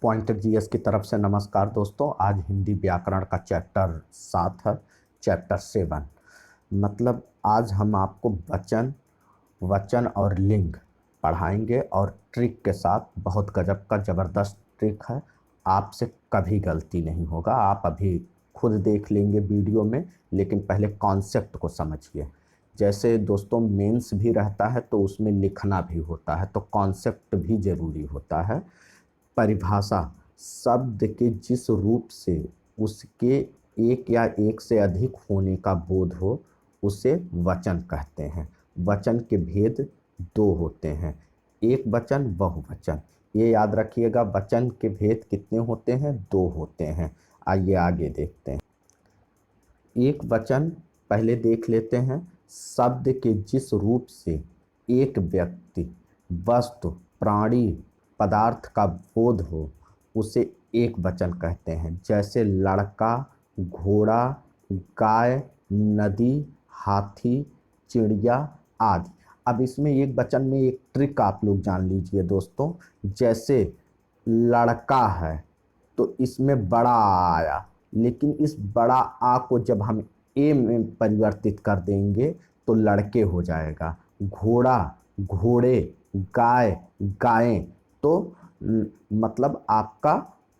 Pointer GS की तरफ से नमस्कार दोस्तों। आज हिंदी व्याकरण का चैप्टर 7 है, चैप्टर 7। मतलब आज हम आपको वचन वचन और लिंग पढ़ाएंगे और ट्रिक के साथ। बहुत गजब का ज़बरदस्त ट्रिक है, आपसे कभी गलती नहीं होगा। आप अभी खुद देख लेंगे वीडियो में, लेकिन पहले कॉन्सेप्ट को समझिए। जैसे दोस्तों मेंस भी रहता है तो उसमें लिखना भी होता है, तो कॉन्सेप्ट भी ज़रूरी होता है। परिभाषा शब्द के जिस रूप से उसके एक या एक से अधिक होने का बोध हो उसे वचन कहते हैं। वचन के भेद दो होते हैं, एक वचन बहुवचन। ये याद रखिएगा, वचन के भेद कितने होते हैं? दो होते हैं। आइए आगे देखते हैं। एक वचन पहले देख लेते हैं। शब्द के जिस रूप से एक व्यक्ति, वस्तु, प्राणी, पदार्थ का बोध हो उसे एक वचन कहते हैं। जैसे लड़का, घोड़ा, गाय, नदी, हाथी, चिड़िया आदि। अब इसमें एक वचन में एक ट्रिक आप लोग जान लीजिए दोस्तों। जैसे लड़का है तो इसमें बड़ा आ आया, लेकिन इस बड़ा आ को जब हम ए में परिवर्तित कर देंगे तो लड़के हो जाएगा। घोड़ा, घोड़े, गाय, गायें, तो मतलब आपका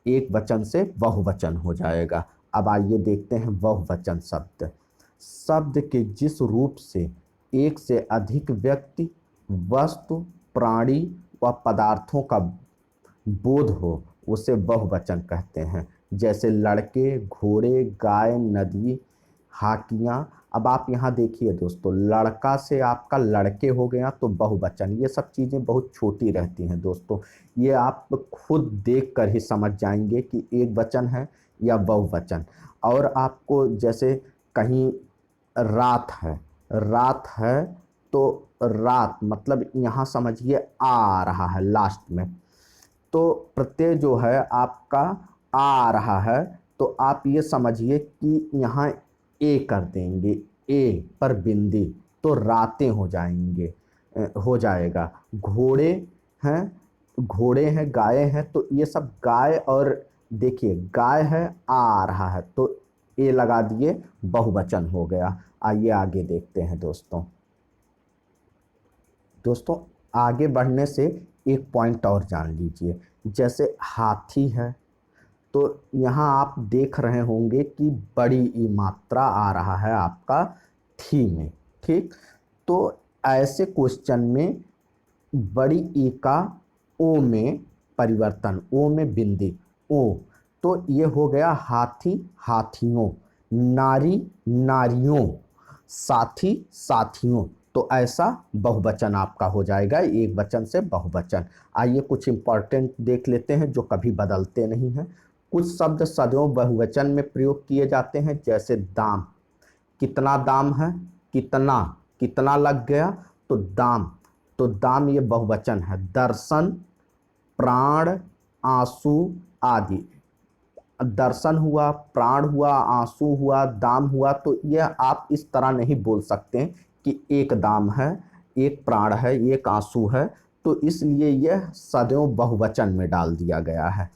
एक वचन से बहुवचन हो जाएगा। अब आइए देखते हैं बहुवचन शब्द। शब्द के जिस रूप से एक से अधिक व्यक्ति, वस्तु, प्राणी व पदार्थों का बोध हो उसे बहुवचन कहते हैं। जैसे लड़के, घोड़े, गाय, नदी, हाकियाँ। अब आप यहाँ देखिए दोस्तों, लड़का से आपका लड़के हो गया तो बहुवचन। ये सब चीज़ें बहुत छोटी रहती हैं दोस्तों, ये आप खुद देख कर ही समझ जाएंगे कि एक वचन है या बहुवचन। और आपको जैसे कहीं रात है, रात है तो रात मतलब यहाँ समझिए आ रहा है लास्ट में, तो प्रत्यय जो है आपका आ रहा है, तो आप ये समझिए कि यहाँ ए कर देंगे, ए पर बिंदी, तो रातें हो जाएंगे, हो जाएगा। घोड़े हैं, घोड़े हैं, गाय हैं, तो ये सब गाय। और देखिए गाय है, आ रहा है, तो ए लगा दिए, बहुवचन हो गया। आइए आगे देखते हैं दोस्तों। दोस्तों आगे बढ़ने से एक पॉइंट और जान लीजिए। जैसे हाथी है तो यहाँ आप देख रहे होंगे कि बड़ी ई मात्रा आ रहा है आपका थी में, ठीक। तो ऐसे क्वेश्चन में बड़ी ई का ओ में परिवर्तन, ओ में बिंदी, ओ, तो ये हो गया हाथी, हाथियों, नारी, नारियों, साथी, साथियों। तो ऐसा बहुवचन आपका हो जाएगा, एक वचन से बहुवचन। आइए कुछ इंपॉर्टेंट देख लेते हैं जो कभी बदलते नहीं हैं। कुछ शब्द सदैव बहुवचन में प्रयोग किए जाते हैं, जैसे दाम। कितना दाम है? कितना, कितना लग गया तो दाम, तो दाम ये बहुवचन है। दर्शन, प्राण, आंसू आदि। दर्शन हुआ, प्राण हुआ, आंसू हुआ, दाम हुआ, तो यह आप इस तरह नहीं बोल सकते कि एक दाम है, एक प्राण है, एक आंसू है, तो इसलिए यह सदैव बहुवचन में डाल दिया गया है।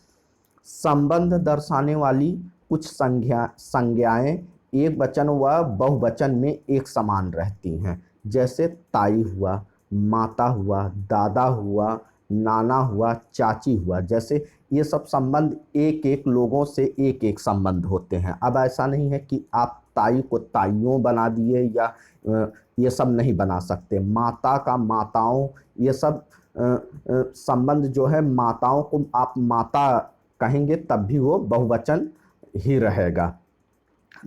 संबंध दर्शाने वाली कुछ संज्ञाएं एक वचन व बहुवचन में एक समान रहती हैं। जैसे ताई हुआ, माता हुआ, दादा हुआ, नाना हुआ, चाची हुआ। जैसे ये सब संबंध एक एक लोगों से एक एक संबंध होते हैं। अब ऐसा नहीं है कि आप ताई को ताइयों बना दिए या ये सब नहीं बना सकते। माता का माताओं, ये सब संबंध जो है, माताओं को आप माता कहेंगे तब भी वो बहुवचन ही रहेगा।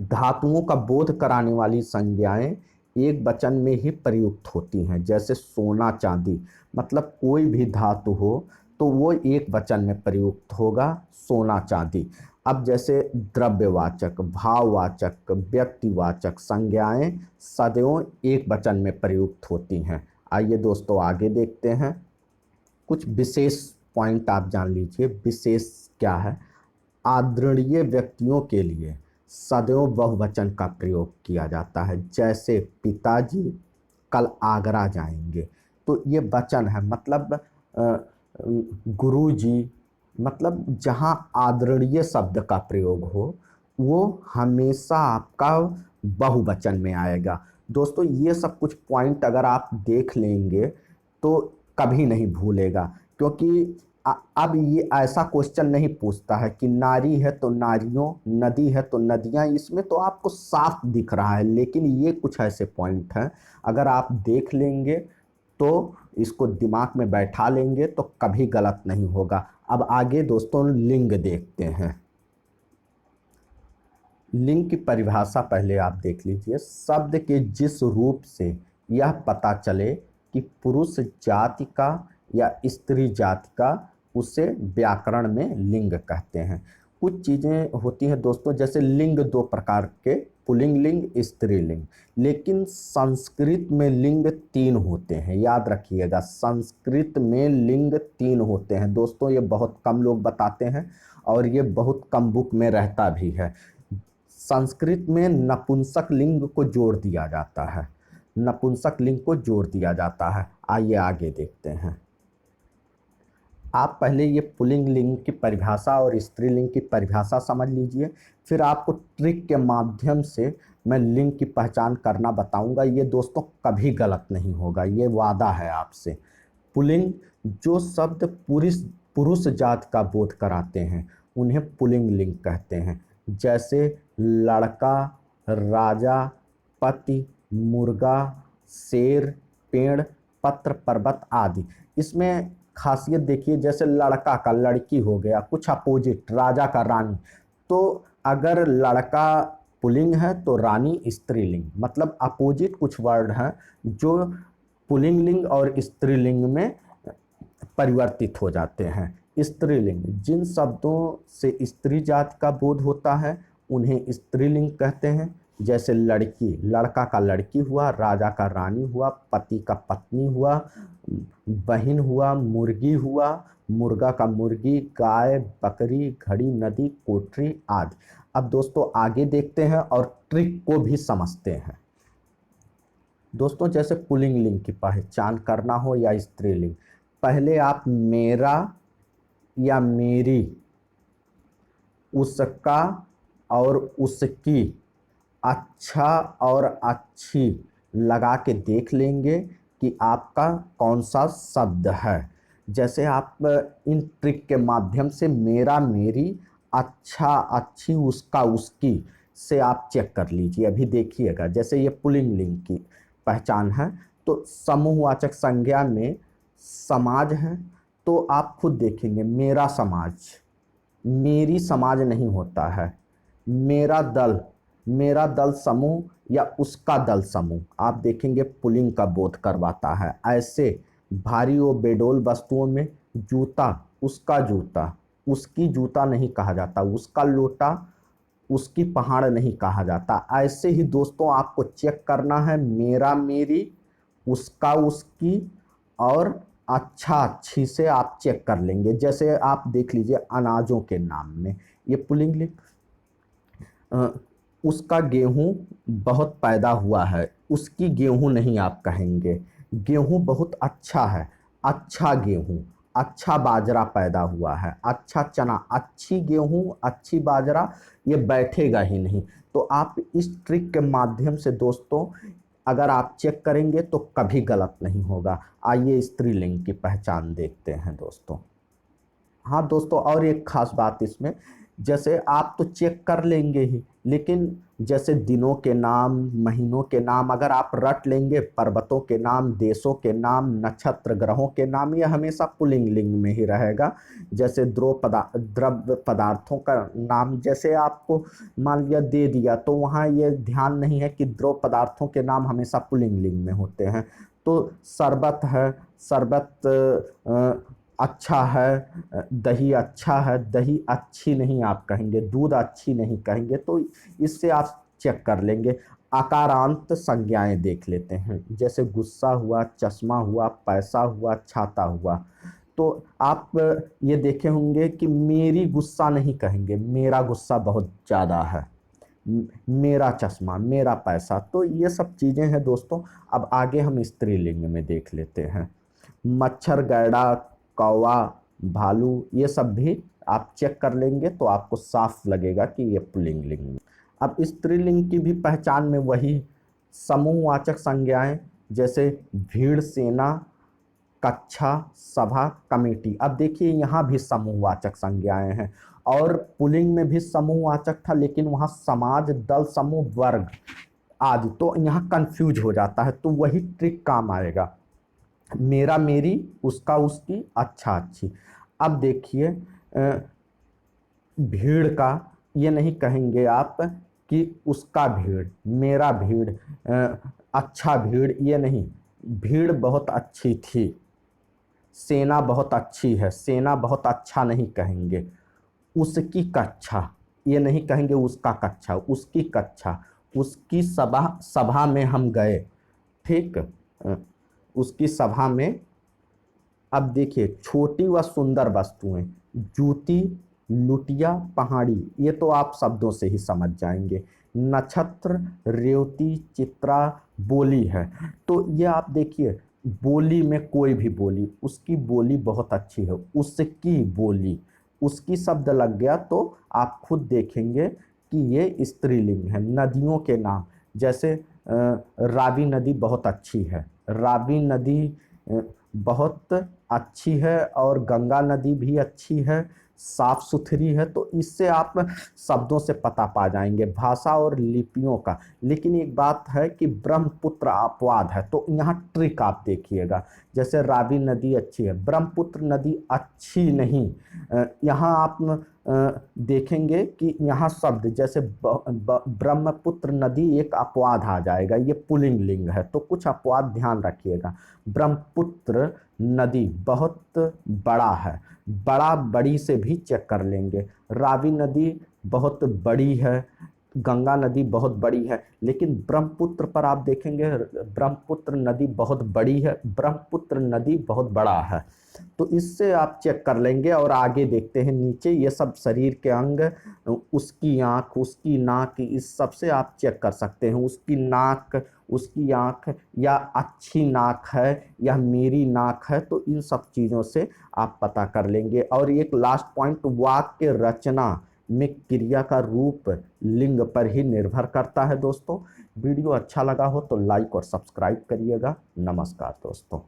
धातुओं का बोध कराने वाली संज्ञाएं एक वचन में ही प्रयुक्त होती हैं। जैसे सोना, चांदी, मतलब कोई भी धातु हो तो वो एक वचन में प्रयुक्त होगा, सोना, चांदी। अब जैसे द्रव्यवाचक, भाववाचक, व्यक्तिवाचक संज्ञाएं सदैव एक वचन में प्रयुक्त होती हैं। आइए दोस्तों आगे देखते हैं। कुछ विशेष पॉइंट आप जान लीजिए। विशेष क्या है? आदरणीय व्यक्तियों के लिए सदैव बहुवचन का प्रयोग किया जाता है। जैसे पिताजी कल आगरा जाएंगे, तो ये वचन है, मतलब गुरुजी, मतलब जहाँ आदरणीय शब्द का प्रयोग हो वो हमेशा आपका बहुवचन में आएगा। दोस्तों ये सब कुछ पॉइंट अगर आप देख लेंगे तो कभी नहीं भूलेगा, क्योंकि अब ये ऐसा क्वेश्चन नहीं पूछता है कि नारी है तो नारियों, नदी है तो नदियां, इसमें तो आपको साफ दिख रहा है। लेकिन ये कुछ ऐसे पॉइंट हैं, अगर आप देख लेंगे तो इसको दिमाग में बैठा लेंगे तो कभी गलत नहीं होगा। अब आगे दोस्तों लिंग देखते हैं। लिंग की परिभाषा पहले आप देख लीजिए। शब्द के जिस रूप से यह पता चले कि पुरुष जाति का या स्त्री जाति का, उसे व्याकरण में लिंग कहते हैं। कुछ चीज़ें होती हैं दोस्तों, जैसे लिंग दो प्रकार के, पुल्लिंग लिंग, स्त्रीलिंग। लेकिन संस्कृत में लिंग तीन होते हैं, याद रखिएगा। संस्कृत में लिंग तीन होते हैं दोस्तों, ये बहुत कम लोग बताते हैं और ये बहुत कम बुक में रहता भी है। संस्कृत में नपुंसक लिंग को जोड़ दिया जाता है, नपुंसक लिंग को जोड़ दिया जाता है। आइए आगे देखते हैं। आप पहले ये पुल्लिंग लिंग की परिभाषा और स्त्रीलिंग की परिभाषा समझ लीजिए, फिर आपको ट्रिक के माध्यम से मैं लिंग की पहचान करना बताऊंगा। ये दोस्तों कभी गलत नहीं होगा, ये वादा है आपसे। पुल्लिंग, जो शब्द पुरुष पुरुष जात का बोध कराते हैं उन्हें पुल्लिंग लिंग कहते हैं। जैसे लड़का, राजा, पति, मुर्गा, शेर, पेड़, पत्र, पर्वत आदि। इसमें खासियत देखिए, जैसे लड़का का लड़की हो गया, कुछ अपोजिट, राजा का रानी। तो अगर लड़का पुल्लिंग है तो रानी स्त्रीलिंग, मतलब अपोजिट कुछ वर्ड हैं जो पुल्लिंग लिंग और स्त्रीलिंग में परिवर्तित हो जाते हैं। स्त्रीलिंग, जिन शब्दों से स्त्री जाति का बोध होता है उन्हें स्त्रीलिंग कहते हैं। जैसे लड़की, लड़का का लड़की हुआ, राजा का रानी हुआ, पति का पत्नी हुआ, बहन हुआ, मुर्गी हुआ, मुर्गा का मुर्गी, गाय, बकरी, घड़ी, नदी, कोठरी आदि। अब दोस्तों आगे देखते हैं और ट्रिक को भी समझते हैं। दोस्तों जैसे पुल्लिंग लिंग की पहचान करना हो या स्त्रीलिंग, पहले आप मेरा या मेरी, उसका और उसकी, अच्छा और अच्छी लगा के देख लेंगे कि आपका कौन सा शब्द है। जैसे आप इन ट्रिक के माध्यम से मेरा, मेरी, अच्छा, अच्छी, उसका, उसकी से आप चेक कर लीजिए। अभी देखिएगा, जैसे ये पुल्लिंग लिंग की पहचान है तो समूहवाचक संज्ञा में समाज है, तो आप खुद देखेंगे मेरा समाज, मेरी समाज नहीं होता है। मेरा दल, मेरा दल समूह या उसका दल समूह, आप देखेंगे पुल्लिंग का बोध करवाता है। ऐसे भारी व बेडोल वस्तुओं में जूता, उसका जूता, उसकी जूता नहीं कहा जाता, उसका लोटा, उसकी पहाड़ नहीं कहा जाता। ऐसे ही दोस्तों आपको चेक करना है मेरा, मेरी, उसका, उसकी और अच्छा, अच्छी से आप चेक कर लेंगे। जैसे आप देख लीजिए अनाजों के नाम में ये पुल्लिंग लिंग, उसका गेहूं बहुत पैदा हुआ है, उसकी गेहूं नहीं आप कहेंगे। गेहूं बहुत अच्छा है, अच्छा गेहूं, अच्छा बाजरा पैदा हुआ है, अच्छा चना, अच्छी गेहूं, अच्छी बाजरा, ये बैठेगा ही नहीं। तो आप इस ट्रिक के माध्यम से दोस्तों अगर आप चेक करेंगे तो कभी गलत नहीं होगा। आइए स्त्रीलिंग की पहचान देखते हैं दोस्तों। हाँ दोस्तों, और एक खास बात इसमें, जैसे आप तो चेक कर लेंगे ही, लेकिन जैसे दिनों के नाम, महीनों के नाम अगर आप रट लेंगे, पर्वतों के नाम, देशों के नाम, नक्षत्र, ग्रहों के नाम, ये हमेशा पुल्लिंग लिंग में ही रहेगा। जैसे द्रव्य पदार्थों का नाम जैसे आपको मान लिया दे दिया, तो वहाँ ये ध्यान नहीं है कि द्रव पदार्थों के नाम हमेशा पुल्लिंग लिंग में होते हैं। तो शरबत है, शरबत अच्छा है, दही अच्छा है, दही अच्छी नहीं आप कहेंगे, दूध अच्छी नहीं कहेंगे। तो इससे आप चेक कर लेंगे। आकारांत संज्ञाएं देख लेते हैं, जैसे गुस्सा हुआ, चश्मा हुआ, पैसा हुआ, छाता हुआ। तो आप ये देखे होंगे कि मेरी गुस्सा नहीं कहेंगे, मेरा गुस्सा बहुत ज़्यादा है, मेरा चश्मा, मेरा पैसा। तो ये सब चीज़ें हैं दोस्तों। अब आगे हम स्त्रीलिंग में देख लेते हैं। मच्छर, गैड़ा, कौवा, भालू, ये सब भी आप चेक कर लेंगे तो आपको साफ लगेगा कि ये पुल्लिंग लिंग। अब स्त्रीलिंग की भी पहचान में वही समूहवाचक संज्ञाएं, जैसे भीड़, सेना, कक्षा, सभा, कमेटी। अब देखिए यहाँ भी समूहवाचक संज्ञाएं हैं, और पुल्लिंग में भी समूहवाचक था, लेकिन वहाँ समाज, दल, समूह, वर्ग आदि, तो यहाँ कंफ्यूज हो जाता है, तो वही ट्रिक काम आएगा। मेरा, मेरी, उसका, उसकी, अच्छा, अच्छी। अब देखिए भीड़ का ये नहीं कहेंगे आप कि उसका भीड़, मेरा भीड़, अच्छा भीड़, ये नहीं। भीड़ बहुत अच्छी थी, सेना बहुत अच्छी है, सेना बहुत अच्छा नहीं कहेंगे। उसकी कक्षा, ये नहीं कहेंगे उसका कक्षा, उसकी कक्षा, उसकी सभा, सभा में हम गए, ठीक। उसकी सभा में। अब देखिए छोटी व सुंदर वस्तुएं, जूती, लुटिया, पहाड़ी, ये तो आप शब्दों से ही समझ जाएंगे। नक्षत्र, रेवती, चित्रा, बोली है, तो ये आप देखिए बोली में कोई भी बोली, उसकी बोली बहुत अच्छी है, उसकी बोली, उसकी शब्द लग गया तो आप खुद देखेंगे कि ये स्त्रीलिंग है। नदियों के नाम, जैसे रावी नदी बहुत अच्छी है, रावी नदी बहुत अच्छी है, और गंगा नदी भी अच्छी है, साफ सुथरी है, तो इससे आप शब्दों से पता पा जाएंगे, भाषा और लिपियों का। लेकिन एक बात है कि ब्रह्मपुत्र अपवाद है, तो यहाँ ट्रिक आप देखिएगा, जैसे रावी नदी अच्छी है, ब्रह्मपुत्र नदी अच्छी नहीं। यहाँ आप देखेंगे कि यहाँ शब्द जैसे ब्रह्मपुत्र नदी एक अपवाद आ जाएगा, ये पुल्लिंग लिंग है, तो कुछ अपवाद ध्यान रखिएगा। ब्रह्मपुत्र नदी बहुत बड़ा है, बड़ा बड़ी से भी चेक कर लेंगे। रावी नदी बहुत बड़ी है, गंगा नदी बहुत बड़ी है, लेकिन ब्रह्मपुत्र पर आप देखेंगे ब्रह्मपुत्र नदी बहुत बड़ी है, ब्रह्मपुत्र नदी बहुत बड़ा है, तो इससे आप चेक कर लेंगे। और आगे देखते हैं नीचे, ये सब शरीर के अंग, उसकी आँख, उसकी नाक, इस सब से आप चेक कर सकते हैं। उसकी नाक, उसकी आँख, या अच्छी नाक है, या मेरी नाक है, तो इन सब चीज़ों से आप पता कर लेंगे। और एक लास्ट पॉइंट, वाक्य रचना में क्रिया का रूप लिंग पर ही निर्भर करता है। दोस्तों वीडियो अच्छा लगा हो तो लाइक और सब्सक्राइब करिएगा। नमस्कार दोस्तों।